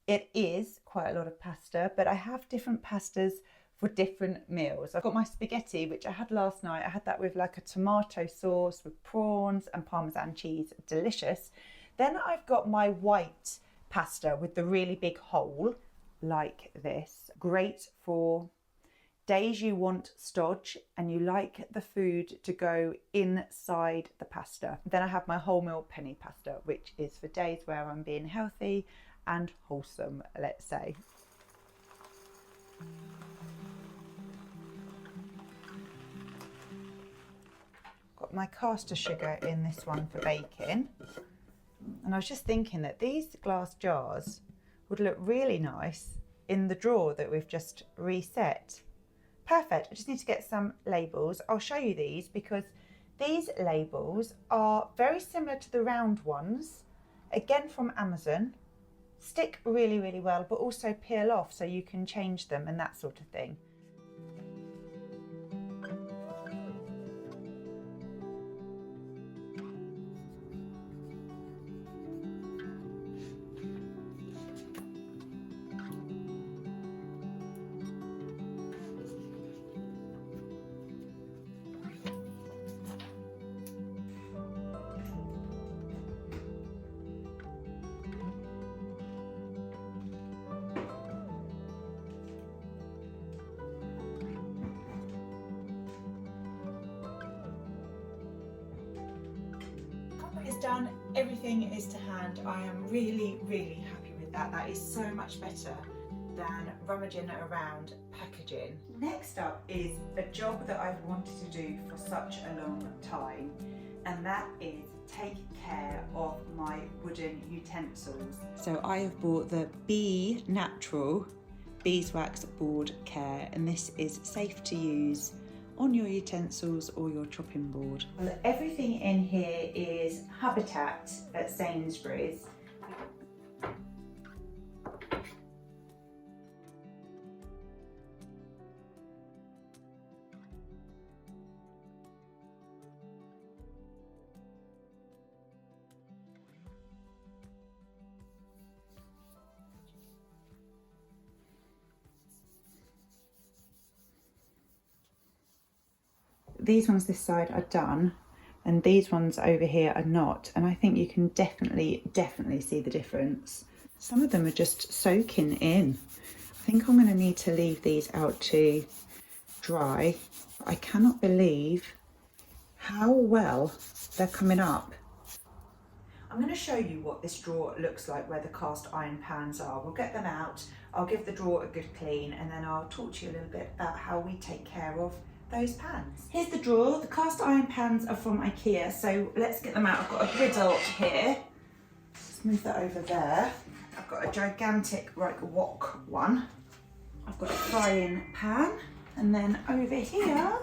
It is quite a lot of pasta, but I have different pastas for different meals. I've got my spaghetti, which I had last night. I had that with like a tomato sauce with prawns and Parmesan cheese. Delicious. Then I've got my white pasta with the really big hole, like this. Great for days you want stodge and you like the food to go inside the pasta. Then I have my wholemeal penny pasta, which is for days where I'm being healthy and wholesome, let's say. Got my caster sugar in this one for baking. And I was just thinking that these glass jars would look really nice in the drawer that we've just reset. Perfect. I just need to get some labels. I'll show you these because these labels are very similar to the round ones, again from Amazon. Stick really, really well, but also peel off so you can change them and that sort of thing. Done, everything is to hand. I am really, really happy with that. That is so much better than rummaging around packaging. Next up is a job that I've wanted to do for such a long time, and that is take care of my wooden utensils. So I have bought the Be Natural beeswax board care, and this is safe to use on your utensils or your chopping board. Well, everything in here is Habitat at Sainsbury's. These ones this side are done and these ones over here are not, and I think you can definitely see the difference. Some of them are just soaking in. I think I'm going to need to leave these out to dry. I cannot believe how well they're coming up. I'm going to show you what this drawer looks like where the cast iron pans are. We'll get them out, I'll give the drawer a good clean, and then I'll talk to you a little bit about how we take care of those pans. Here's the drawer. The cast iron pans are from IKEA, so let's get them out. I've got a griddle here. Let's move that over there. I've got a gigantic wok one. I've got a frying pan, and then over here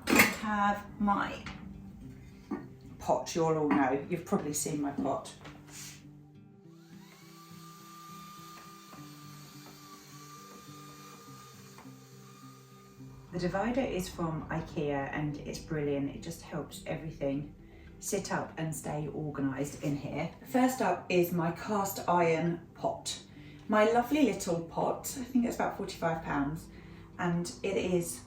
I have my pot. You'll all know, you've probably seen my pot. The divider is from IKEA and it's brilliant. It just helps everything sit up and stay organised in here. First up is my cast iron pot. My lovely little pot, I think it's about £45, and it is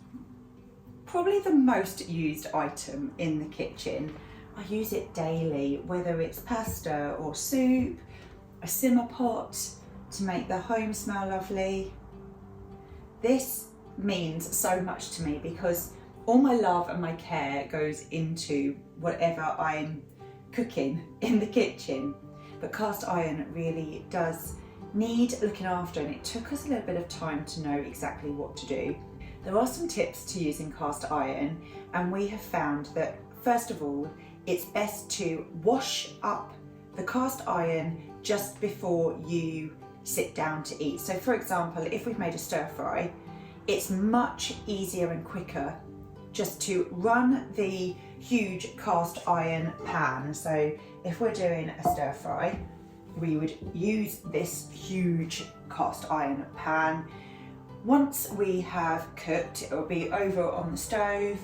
probably the most used item in the kitchen. I use it daily, whether it's pasta or soup, a simmer pot to make the home smell lovely. This means so much to me because all my love and my care goes into whatever I'm cooking in the kitchen. But cast iron really does need looking after, and it took us a little bit of time to know exactly what to do. There are some tips to using cast iron, and we have found that first of all, it's best to wash up the cast iron just before you sit down to eat. So for example, if we've made a stir fry, it's much easier and quicker just to run the huge cast iron pan. So if we're doing a stir fry, we would use this huge cast iron pan. Once we have cooked, it will be over on the stove,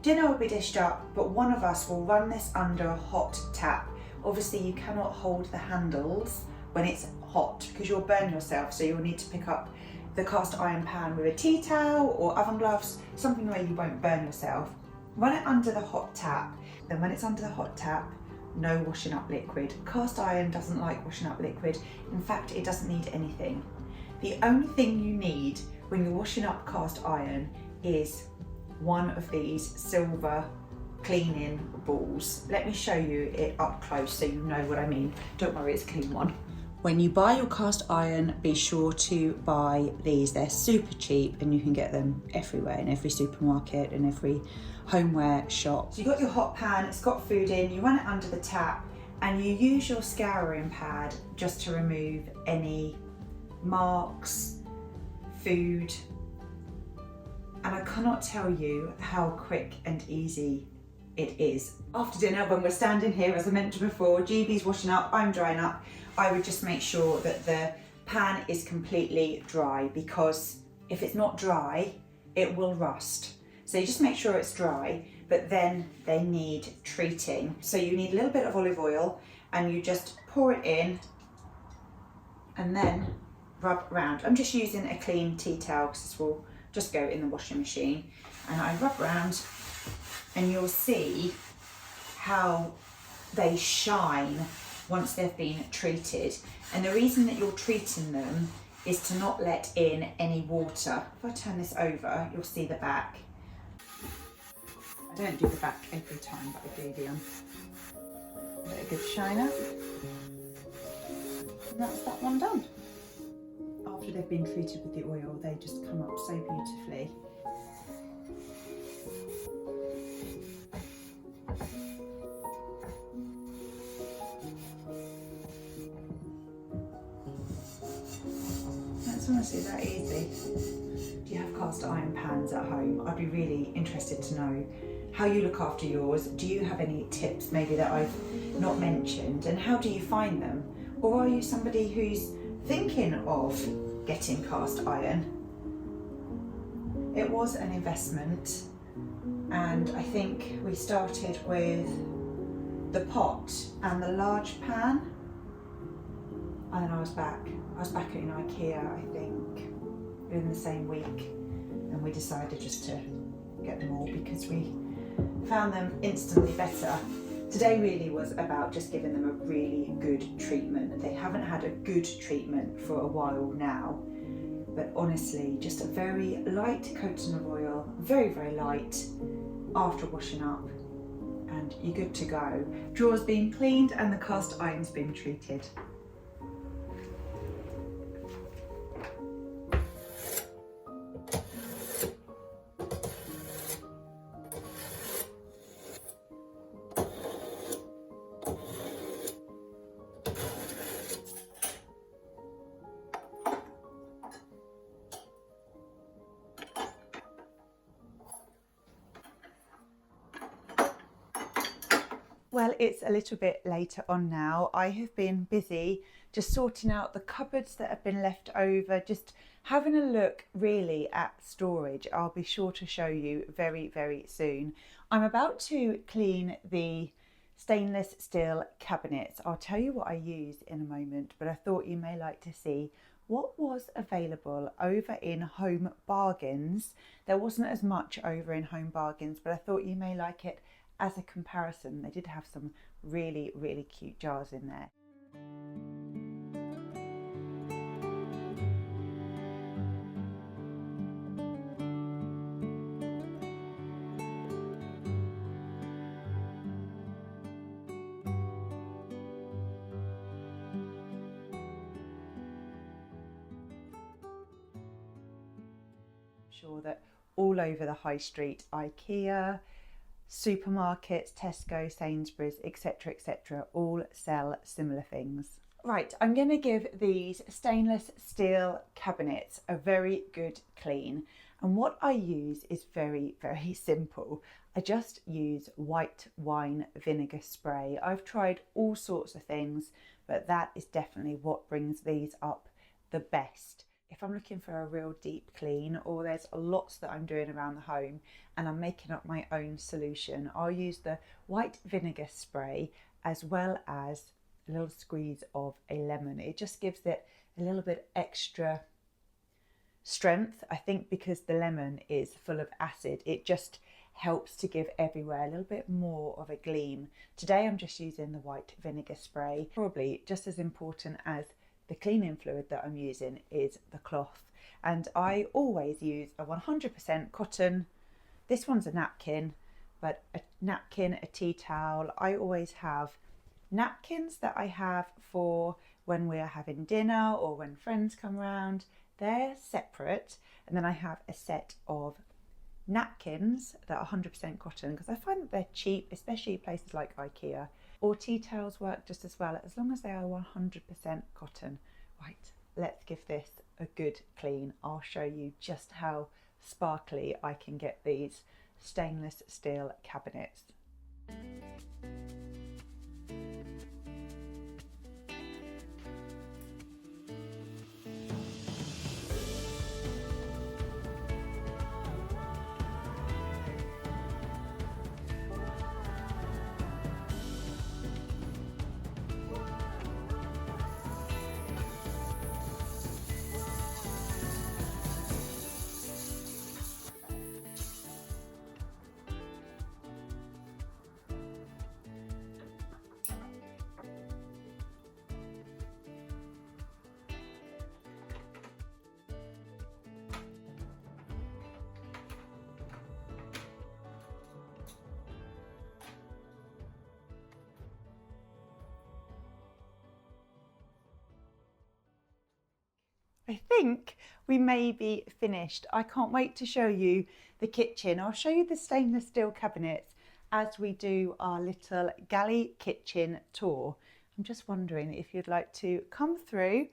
dinner will be dished up, but one of us will run this under a hot tap. Obviously you cannot hold the handles when it's hot because you'll burn yourself, so you'll need to pick up the cast iron pan with a tea towel or oven gloves, something where you won't burn yourself. Run it under the hot tap. Then when it's under the hot tap, no washing up liquid. Cast iron doesn't like washing up liquid. In fact, it doesn't need anything. The only thing you need when you're washing up cast iron is one of these silver cleaning balls. Let me show you it up close so you know what I mean. Don't worry, it's a clean one. When you buy your cast iron, be sure to buy these. They're super cheap and you can get them everywhere, in every supermarket and every homeware shop. So you've got your hot pan, it's got food in, you run it under the tap and you use your scouring pad just to remove any marks, food. And I cannot tell you how quick and easy it is. After dinner, when we're standing here, as I mentioned before, GB's washing up, I'm drying up, I would just make sure that the pan is completely dry, because if it's not dry, it will rust. So you just make sure it's dry, but then they need treating. So you need a little bit of olive oil and you just pour it in and then rub around. I'm just using a clean tea towel because this will just go in the washing machine. And I rub around and you'll see how they shine once they've been treated. And the reason that you're treating them is to not let in any water. If I turn this over, you'll see the back. I don't do the back every time, but I do the a good shiner. And that's that one done. After they've been treated with the oil, they just come up so beautifully. That's honestly that easy. Do you have cast iron pans at home? I'd be really interested to know how you look after yours. Do you have any tips maybe that I've not mentioned, and how do you find them? Or are you somebody who's thinking of getting cast iron? It was an investment, and I think we started with the pot and the large pan, and then I was back in IKEA, I think, in the same week, and we decided just to get them all because we found them instantly better. Today really was about just giving them a really good treatment. They haven't had a good treatment for a while now, but honestly, just a very light coating of oil, very, very light after washing up, and you're good to go. Drawers been cleaned and the cast iron's been treated. Well, it's a little bit later on now. I have been busy just sorting out the cupboards that have been left over, just having a look really at storage. I'll be sure to show you very, very soon. I'm about to clean the stainless steel cabinets. I'll tell you what I use in a moment, but I thought you may like to see what was available over in Home Bargains. There wasn't as much over in Home Bargains, but I thought you may like it as a comparison. They did have some really, really cute jars in there. Sure that all over the high street, IKEA, supermarkets, Tesco, Sainsbury's, etc., all sell similar things. Right, I'm going to give these stainless steel cabinets a very good clean, and what I use is very, very simple. I just use white wine vinegar spray. I've tried all sorts of things, but that is definitely what brings these up the best. If I'm looking for a real deep clean, or there's lots that I'm doing around the home and I'm making up my own solution, I'll use the white vinegar spray as well as a little squeeze of a lemon. It just gives it a little bit extra strength. I think because the lemon is full of acid, it just helps to give everywhere a little bit more of a gleam. Today I'm just using the white vinegar spray. Probably just as important as the cleaning fluid that I'm using is the cloth, and I always use a 100% cotton. This one's a napkin, but a napkin, a tea towel. I always have napkins that I have for when we're having dinner or when friends come round. They're separate, and then I have a set of napkins that are 100% cotton because I find that they're cheap, especially places like IKEA. Or tea towels work just as well, as long as they are 100% cotton. Right, let's give this a good clean. I'll show you just how sparkly I can get these stainless steel cabinets. I think we may be finished. I can't wait to show you the kitchen. I'll show you the stainless steel cabinets as we do our little galley kitchen tour. I'm just wondering if you'd like to come through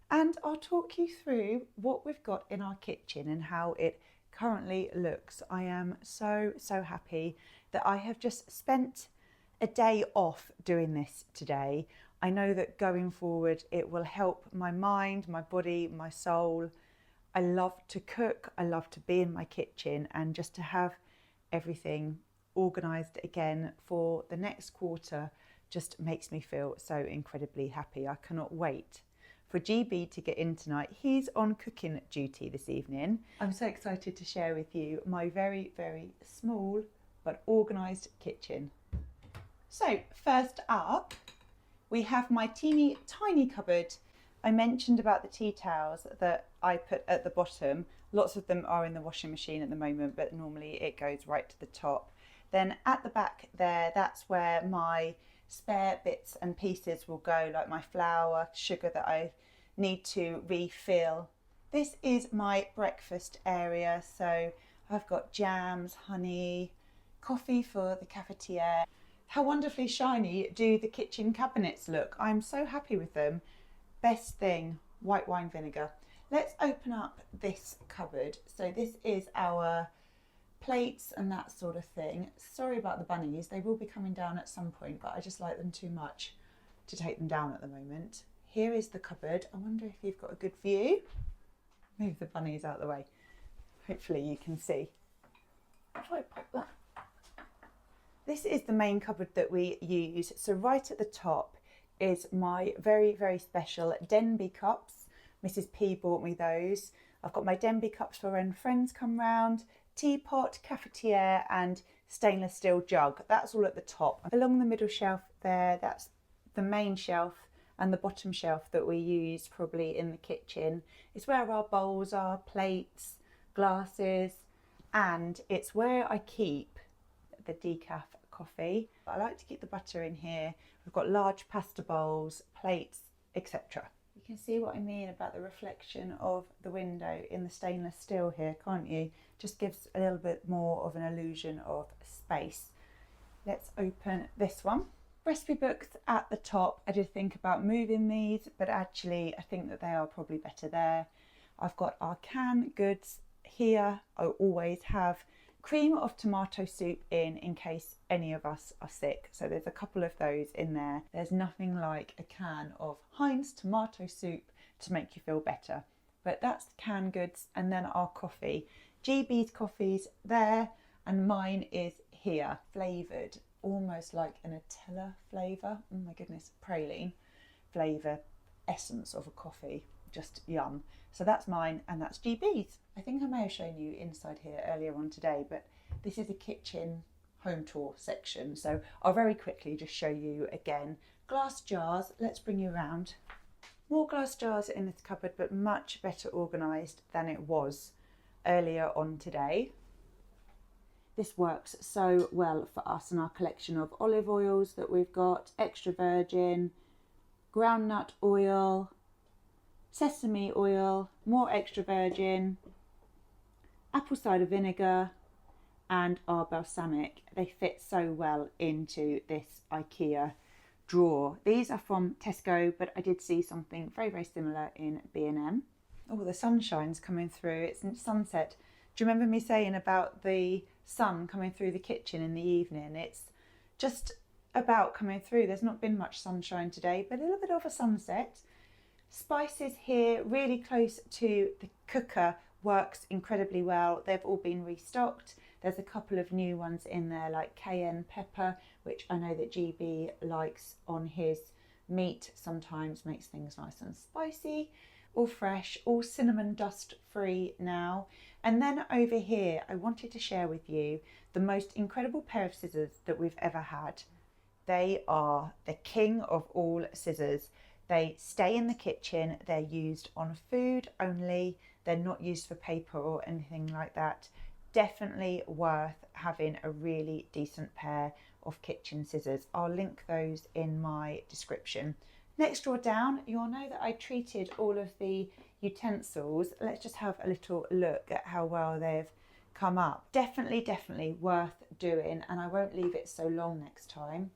and I'll talk you through what we've got in our kitchen and how it currently looks. I am so happy that I have just spent a day off doing this today. I know that going forward it will help my mind, my body, my soul. I love to cook, I love to be in my kitchen, and just to have everything organised again for the next quarter just makes me feel so incredibly happy. I cannot wait for GB to get in tonight. He's on cooking duty this evening. I'm so excited to share with you my very small but organised kitchen. So first up, we have my teeny tiny cupboard. I mentioned about the tea towels that I put at the bottom. Lots of them are in the washing machine at the moment, but normally it goes right to the top. Then at the back there, that's where my spare bits and pieces will go, like my flour, sugar that I need to refill. This is my breakfast area, so I've got jams, honey, coffee for the cafetiere. How wonderfully shiny do the kitchen cabinets look. I'm so happy with them. Best thing, white wine vinegar. Let's open up this cupboard. So this is our plates and that sort of thing. Sorry about the bunnies, they will be coming down at some point, but I just like them too much to take them down at the moment. Here is the cupboard. I wonder if you've got a good view. Move the bunnies out of the way. Hopefully you can see. If I pop that. This is the main cupboard that we use. So right at the top is my very, very special Denby cups. Mrs. P bought me those. I've got my Denby cups for when friends come round, teapot, cafetiere and stainless steel jug. That's all at the top. Along the middle shelf there, that's the main shelf, and the bottom shelf that we use probably in the kitchen. It's where our bowls are, plates, glasses, and it's where I keep the decaf coffee. I like to keep the butter in here. We've got large pasta bowls, plates, etc. You can see what I mean about the reflection of the window in the stainless steel here, can't you? Just gives a little bit more of an illusion of space. Let's open this one. Recipe books at the top. I did think about moving these, but actually I think that they are probably better there. I've got our canned goods here. I always have cream of tomato soup in case any of us are sick. So there's a couple of those in there. There's nothing like a can of Heinz tomato soup to make you feel better. But that's the canned goods, and then our coffee. GB's coffee's there and mine is here, flavoured, almost like a Nutella flavour. Oh my goodness, praline flavour, essence of a coffee, just yum. So that's mine and that's GB's. I think I may have shown you inside here earlier on today, but this is a kitchen home tour section. So I'll very quickly just show you again. Glass jars, let's bring you around. More glass jars in this cupboard, but much better organised than it was earlier on today. This works so well for us and our collection of olive oils that we've got, extra virgin, groundnut oil, sesame oil, more extra virgin, apple cider vinegar and our balsamic. They fit so well into this IKEA drawer. These are from Tesco, but I did see something very, very similar in B&M. Oh, the sunshine's coming through. It's sunset. Do you remember me saying about the sun coming through the kitchen in the evening? It's just about coming through. There's not been much sunshine today, but a little bit of a sunset. Spices here, really close to the cooker, works incredibly well. They've all been restocked. There's a couple of new ones in there like cayenne pepper, which I know that GB likes on his meat, sometimes makes things nice and spicy. All fresh, all cinnamon dust free now. And then over here, I wanted to share with you the most incredible pair of scissors that we've ever had. They are the king of all scissors. They stay in the kitchen. They're used on food only. They're not used for paper or anything like that. Definitely worth having a really decent pair of kitchen scissors. I'll link those in my description. Next drawer down, you'll know that I treated all of the utensils. Let's just have a little look at how well they've come up. Definitely worth doing, and I won't leave it so long next time.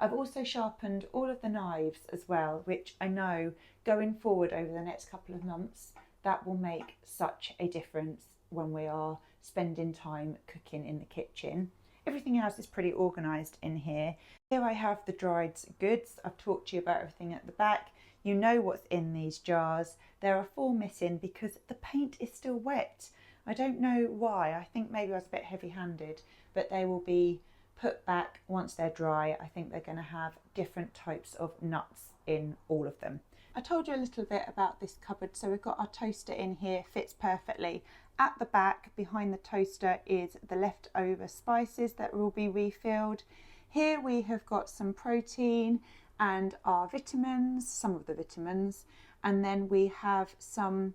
I've also sharpened all of the knives as well, which I know going forward over the next couple of months, that will make such a difference when we are spending time cooking in the kitchen. Everything else is pretty organised in here. Here I have the dried goods. I've talked to you about everything at the back. You know what's in these jars. There are 4 missing because the paint is still wet. I don't know why. I think maybe I was a bit heavy-handed, but they will be put back once they're dry. I think they're going to have different types of nuts in all of them. I told you a little bit about this cupboard. So we've got our toaster in here, fits perfectly. At the back, behind the toaster, is the leftover spices that will be refilled. Here we have got some protein and our vitamins, some of the vitamins, and then we have some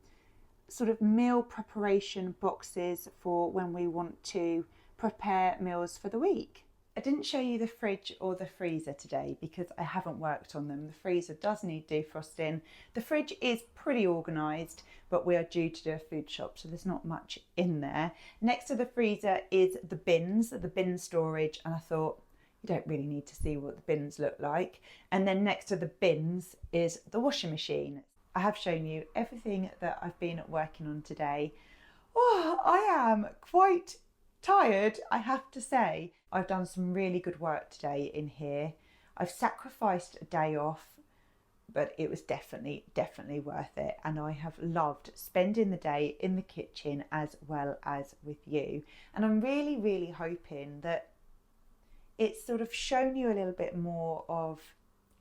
sort of meal preparation boxes for when we want to prepare meals for the week. I didn't show you the fridge or the freezer today because I haven't worked on them. The freezer does need defrosting. The fridge is pretty organised, but we are due to do a food shop, so there's not much in there. Next to the freezer is the bin storage, and I thought, you don't really need to see what the bins look like. And then next to the bins is the washing machine. I have shown you everything that I've been working on today. Oh, I am quite tired, I have to say. I've done some really good work today in here. I've sacrificed a day off, but it was definitely worth it. And I have loved spending the day in the kitchen as well as with you. And I'm really hoping that it's sort of shown you a little bit more of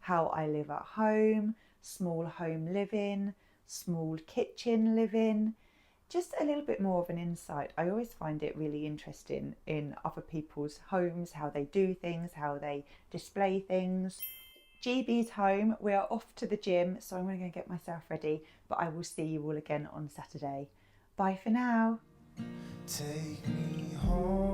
how I live at home, small home living, small kitchen living, just a little bit more of an insight. I always find it really interesting in other people's homes, how they do things, how they display things. GB's home, we are off to the gym, so I'm going to go get myself ready, but I will see you all again on Saturday. Bye for now. Take me home.